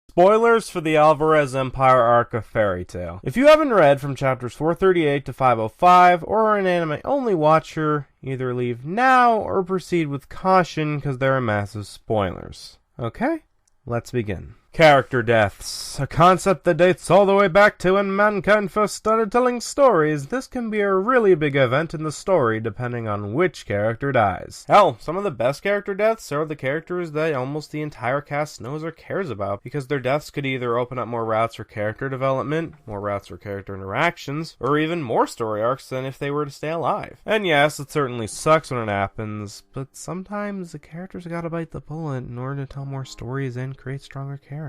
Spoilers for the Alvarez Empire arc of Fairy Tail. If you haven't read from chapters 438 to 505, or are an anime-only watcher, either leave now or proceed with caution because there are massive spoilers. Okay? Let's begin. Character deaths. A concept that dates all the way back to when mankind first started telling stories. This can be a really big event in the story depending on which character dies. Hell, some of the best character deaths are the characters that almost the entire cast knows or cares about, because their deaths could either open up more routes for character development, more routes for character interactions, or even more story arcs than if they were to stay alive. And yes, it certainly sucks when it happens, but sometimes the characters gotta bite the bullet in order to tell more stories and create stronger characters.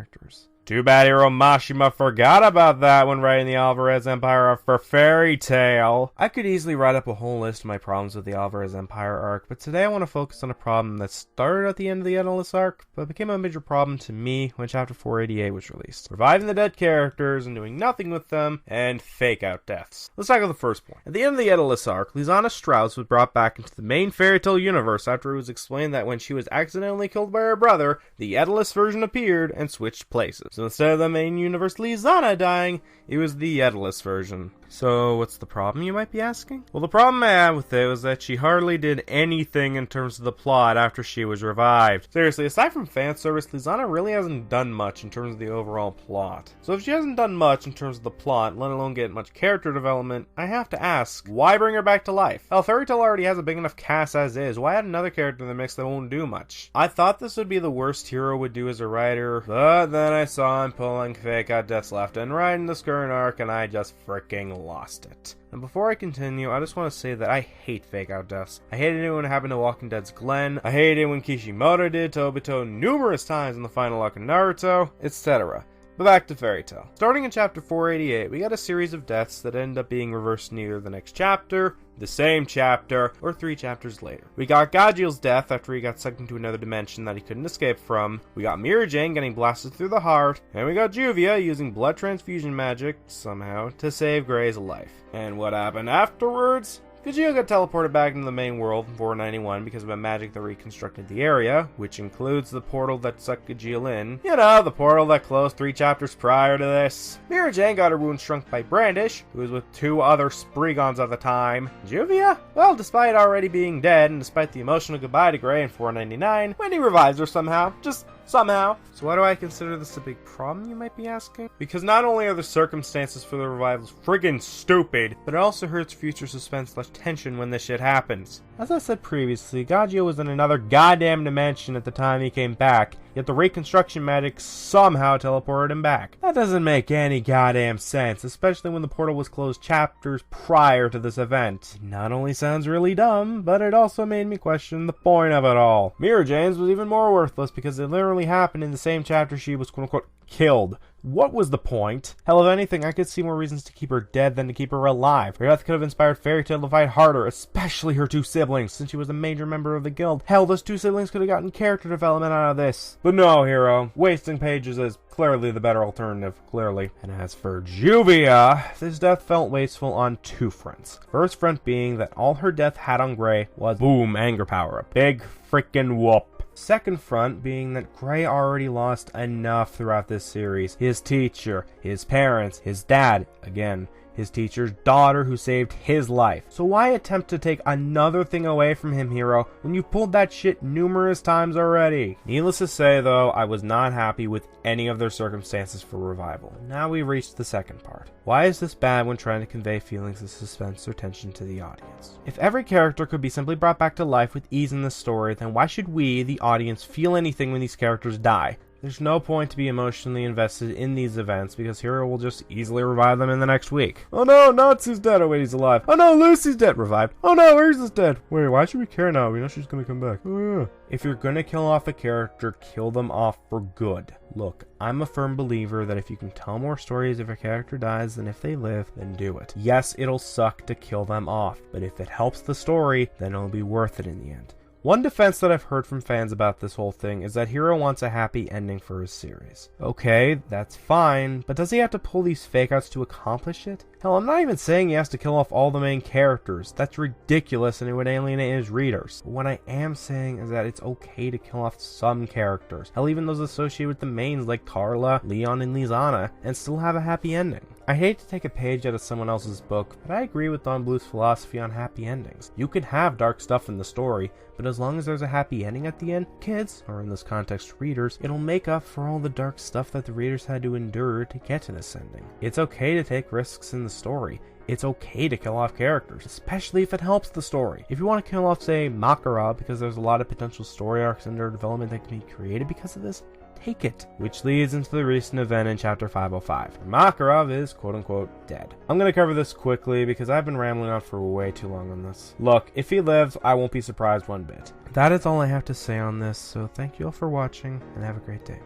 Too bad Hiro Mashima forgot about that when writing the Alvarez Empire arc for Fairy Tail. I could easily write up a whole list of my problems with the Alvarez Empire arc, but today I want to focus on a problem that started at the end of the Endless arc, but became a major problem to me when chapter 488 was released. Reviving the dead characters and doing nothing with them, and fake out deaths. Let's tackle the first point. At the end of the Endless arc, Lizana Strauss was brought back into the main Fairy Tail universe after it was explained that when she was accidentally killed by her brother, the Endless version appeared and switched places. So instead of the main universe Lizana dying, it was the Endless version. So what's the problem, you might be asking? Well, the problem I had with it was that she hardly did anything in terms of the plot after she was revived. Seriously, aside from fan service, Lizana really hasn't done much in terms of the overall plot. So if she hasn't done much in terms of the plot, let alone get much character development, I have to ask, why bring her back to life? Hell, Fairy Tail already has a big enough cast as is. Why add another character in the mix that won't do much? I thought this would be the worst Hiro would do as a writer, but then I saw him pulling fake out deaths left and right in this current arc, and I just freaking lost it. And before I continue, I just want to say that I hate fake out deaths. I hated it when it happened to Walking Dead's Glenn. I hated it when Kishimoto did to Obito numerous times in the final arc of Naruto, etc. But back to Fairy Tail. Starting in chapter 488, we got a series of deaths that end up being reversed in either the next chapter, the same chapter, or 3 chapters later. We got Gajil's death after he got sucked into another dimension that he couldn't escape from. We got Mirajane getting blasted through the heart. And we got Juvia using blood transfusion magic, somehow, to save Gray's life. And what happened afterwards? Gajil got teleported back into the main world in 491 because of a magic that reconstructed the area, which includes the portal that sucked Gajil in. You know, the portal that closed 3 chapters prior to this. Mirajane got her wound shrunk by Brandish, who was with 2 other Sprigons at the time. Juvia? Well, despite already being dead, and despite the emotional goodbye to Gray in 499, Wendy revives her somehow. Just somehow. So why do I consider this a big problem, you might be asking? Because not only are the circumstances for the revivals friggin' stupid, but it also hurts future suspense / tension when this shit happens. As I said previously, Gajil was in another goddamn dimension at the time he came back, yet the reconstruction magic somehow teleported him back. That doesn't make any goddamn sense, especially when the portal was closed chapters prior to this event. It not only sounds really dumb, but it also made me question the point of it all. Mirajane's was even more worthless because it literally happened in the same chapter she was quote-unquote killed. What was the point? Hell, if anything, I could see more reasons to keep her dead than to keep her alive. Her death could have inspired Fairy Tail to fight harder, especially her 2 siblings, since she was a major member of the guild. Hell, those 2 siblings could have gotten character development out of this. But no, Hiro. Wasting pages is clearly the better alternative, clearly. And as for Juvia, this death felt wasteful on 2 fronts. First front being that all her death had on Gray was boom, anger power. A big freaking whoop. Second front being that Gray already lost enough throughout this series. His teacher, his parents, his dad, again, his teacher's daughter who saved his life. So why attempt to take another thing away from him, Hiro, when you've pulled that shit numerous times already? Needless to say, though, I was not happy with any of their circumstances for revival. Now we reached the second part. Why is this bad when trying to convey feelings of suspense or tension to the audience? If every character could be simply brought back to life with ease in the story, then why should we, the audience, feel anything when these characters die? There's no point to be emotionally invested in these events because Hiro will just easily revive them in the next week. Oh no, Natsu's dead. Oh wait, he's alive. Oh no, Lucy's dead. Revived. Oh no, Ursa's dead. Wait, why should we care now? We know she's gonna come back. Oh yeah. If you're gonna kill off a character, kill them off for good. Look, I'm a firm believer that if you can tell more stories if a character dies than if they live, then do it. Yes, it'll suck to kill them off, but if it helps the story, then it'll be worth it in the end. One defense that I've heard from fans about this whole thing is that Hiro wants a happy ending for his series. Okay, that's fine, but does he have to pull these fake outs to accomplish it? Hell, I'm not even saying he has to kill off all the main characters. That's ridiculous and it would alienate his readers. But what I am saying is that it's okay to kill off some characters. Hell, even those associated with the mains like Carla, Leon, and Lizana, and still have a happy ending. I hate to take a page out of someone else's book, but I agree with Don Bluth's philosophy on happy endings. You can have dark stuff in the story, but as long as there's a happy ending at the end, kids, or in this context readers, it'll make up for all the dark stuff that the readers had to endure to get to this ending. It's okay to take risks in the story. It's okay to kill off characters, especially if it helps the story. If you want to kill off, say, Makara, because there's a lot of potential story arcs under development that can be created because of this, take it. Which leads into the recent event in chapter 505. Makarov is quote-unquote dead. I'm going to cover this quickly because I've been rambling on for way too long on this. Look, if he lives, I won't be surprised one bit. That is all I have to say on this, so thank you all for watching, and have a great day.